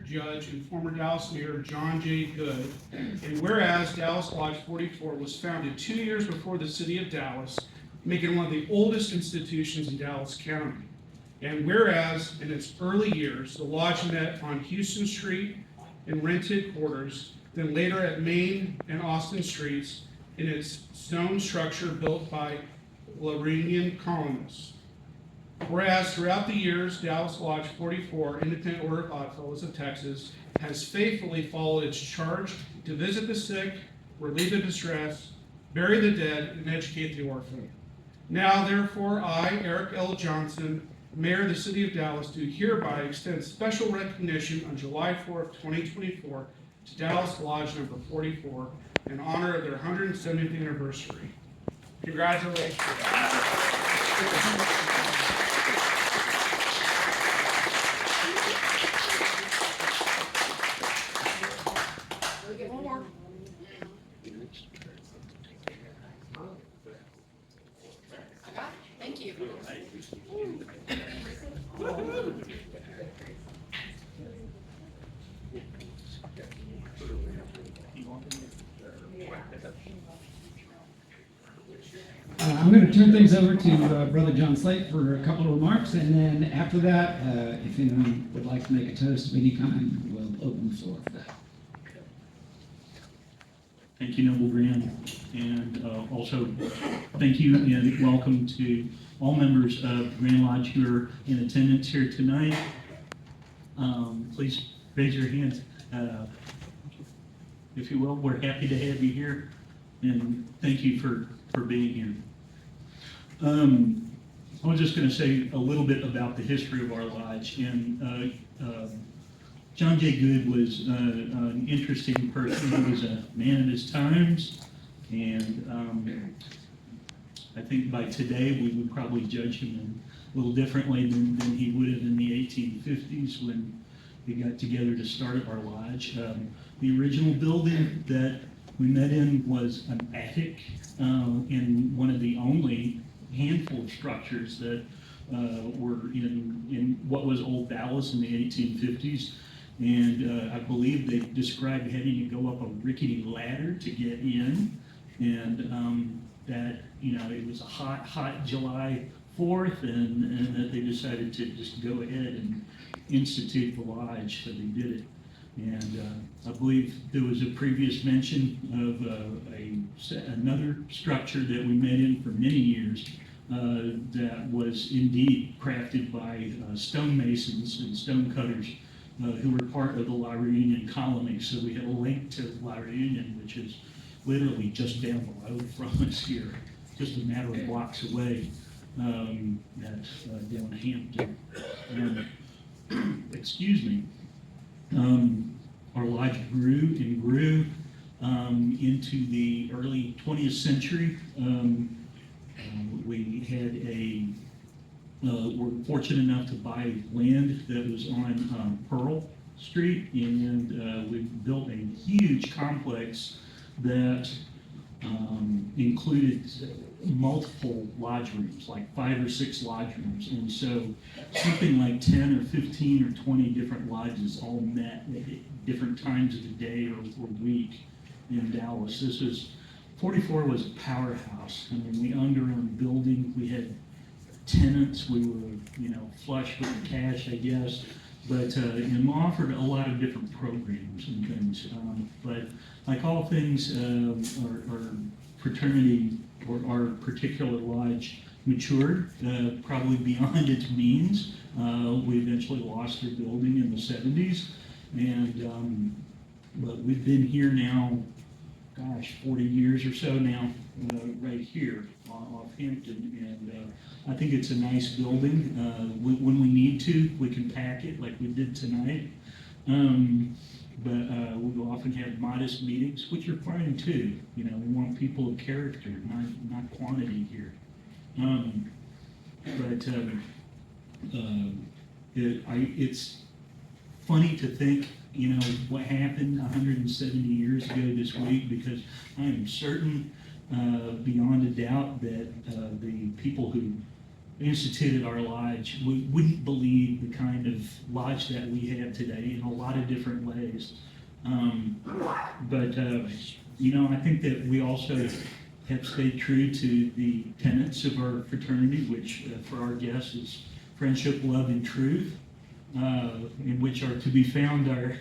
Judge and former Dallas Mayor John J. Good. And whereas Dallas Lodge 44 was founded 2 years before the city of Dallas, making one of the oldest institutions in Dallas County. And whereas in its early years, the lodge met on Houston Street in rented quarters, then later at Main and Austin Streets in its stone structure built by Laurentian colonists. Whereas throughout the years, Dallas Lodge 44, Independent Order of Oddfellows of Texas, has faithfully followed its charge to visit the sick, relieve the distress, bury the dead, and educate the orphan. Now, therefore, I, Eric L. Johnson, Mayor of the City of Dallas, do hereby extend special recognition on July 4th, 2024 to Dallas Lodge number 44 in honor of their 170th anniversary. Congratulations. Thank you. I'm going to turn things over to Brother John Slate for a couple of remarks, and then after that, if anyone would like to make a toast of any kind, we'll open the floor for that. Thank you, Noble Grand, and also thank you and welcome to all members of Grand Lodge who are in attendance here tonight. Please raise your hands, if you will. We're happy to have you here, and thank you for being here. I was just going to say a little bit about the history of our lodge, and John J. Good was an interesting person. He was a man of his times, and I think by today we would probably judge him a little differently than he would have in the 1850s when we got together to start our lodge. The original building that we met in was an attic in one of the only handful of structures that were in what was Old Dallas in the 1850s. And I believe they described having to go up a rickety ladder to get in, and that, you know, it was a hot July 4th, and that they decided to just go ahead and institute the lodge, so they did it. And I believe there was a previous mention of another structure that we met in for many years that was indeed crafted by stonemasons and stone cutters who were part of the La Reunion colony. So we have a link to La Reunion, which is literally just down the road from us here, just a matter of blocks away. That's down Hampton. Excuse me. Our lodge grew and grew into the early 20th century. We had were fortunate enough to buy land that was on Pearl Street, and we built a huge complex that included multiple lodge rooms, like 5 or 6 lodge rooms. And so something like 10 or 15 or 20 different lodges all met at different times of the day or week in Dallas. 44 was a powerhouse. I mean, we owned our own building. We had tenants. We were, flush with the cash, I guess. But and we offered a lot of different programs and things. But like all things, our fraternity or our particular lodge matured probably beyond its means. We eventually lost our building in the 70s, and but we've been here now, 40 years or so now, right here off Hampton, and I think it's a nice building. When we need to, we can pack it like we did tonight. But we often have modest meetings, which are fine too. We want people of character, not quantity here. It's funny to think, what happened 170 years ago this week, because I am certain, beyond a doubt, that the people who instituted our lodge, we wouldn't believe the kind of lodge that we have today in a lot of different ways. But I think that we also have stayed true to the tenets of our fraternity, which for our guests is friendship, love, and truth, in which are to be found our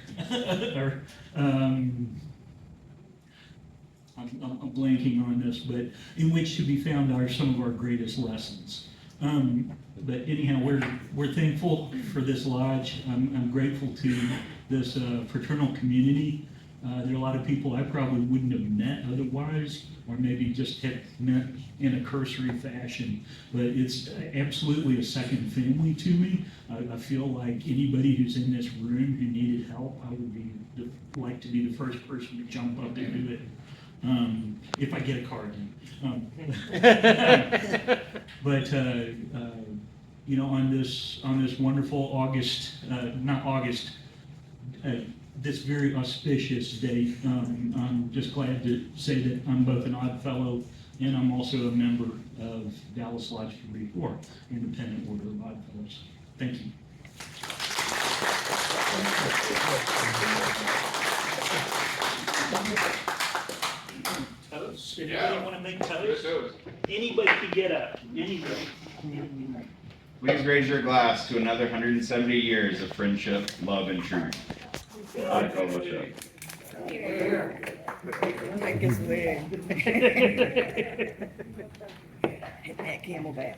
I'm blanking on this, but in which to be found are some of our greatest lessons. But anyhow, we're thankful for this lodge. I'm grateful to this fraternal community. There are a lot of people I probably wouldn't have met otherwise, or maybe just have met in a cursory fashion. But it's absolutely a second family to me. I feel like anybody who's in this room who needed help, I would like to be the first person to jump up and do it. If I get a card in. But on this wonderful this very auspicious date, I'm just glad to say that I'm both an Oddfellow and I'm also a member of Dallas Lodge 44, Independent Order of Oddfellows. Thank you. Toast? Anybody want to make toast? Anybody can get up. Anybody. Please raise your glass to another 170 years of friendship, love, and truth. Odd fellowship. Like his leg. Hit that camelback.